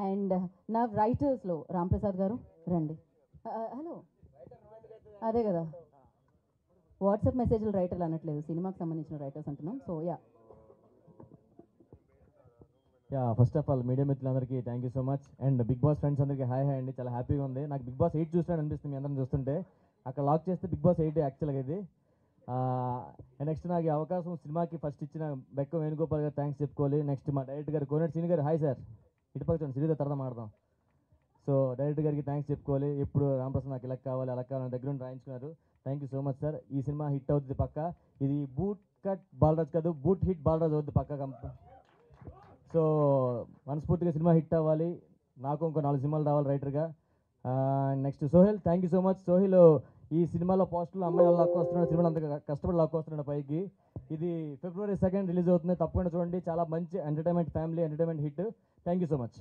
And నా రైటర్స్లో రాంప్రసాద్ గారు రండి. హలో, అదే కదా, వాట్సాప్ మెసేజ్లు రైటర్లు అనట్లేదు, సినిమాకి సంబంధించిన రైటర్స్ అంటున్నాం. So first of all media మిత్రులందరికీ thank you so much. And big boss friends అందరికీ హాయ్ హాయ్ అండి. చాలా హ్యాపీగా ఉంది. నాకు బిగ్ బాస్ 8 చూసినాను అనిపిస్తుంది మీ అందరం చూస్తుంటే. అక్కడ లాక్ చేస్తే బిగ్ బాస్ 8 యాక్చువల్గా ఇది. అండ్ నెక్స్ట్ నాకు ఈ అవకాశం సినిమాకి ఫస్ట్ ఇచ్చిన బెక్క వేణుగోపాల్ గారు థ్యాంక్స్ చెప్పుకోవాలి. నెక్స్ట్ మా డైరెక్టర్ గారు కోనేటి సీని గారు, హాయ్ సార్, ఇటుపక్క చూడండి, సిరీతో తర్వాత మాడదాం. సో డైరెక్టర్ గారికి థ్యాంక్స్ చెప్పుకోవాలి. ఎప్పుడు రామప్రసాద్ నాకు ఇలా కావాలి అలా కావాలని దగ్గర ఉండి రాయించుకున్నారు. Thank you so much sir. ఈ సినిమా హిట్ అవుతుంది పక్క. ఇది బూట్ కట్ బాలరాజ్ కాదు, బూట్ హిట్ బాలరాజ్ అవుతుంది పక్క. సో మనస్ఫూర్తిగా సినిమా హిట్ అవ్వాలి, నాకు ఇంకో 4 సినిమాలు రావాలి రైటర్గా. Next Sohel, thank you so much. Sohel ఈ సినిమాలో పోస్టర్లో అమ్మాయి వాళ్ళు లాక్కు వస్తున్నాడు, సినిమాలో అంత కష్టపడి లాక్కు వస్తున్నాడు పైకి. ఇది February 2 రిలీజ్ అవుతుంది, తప్పకుండా చూడండి. చాలా మంచి entertainment, family entertainment hit. Thank you so much.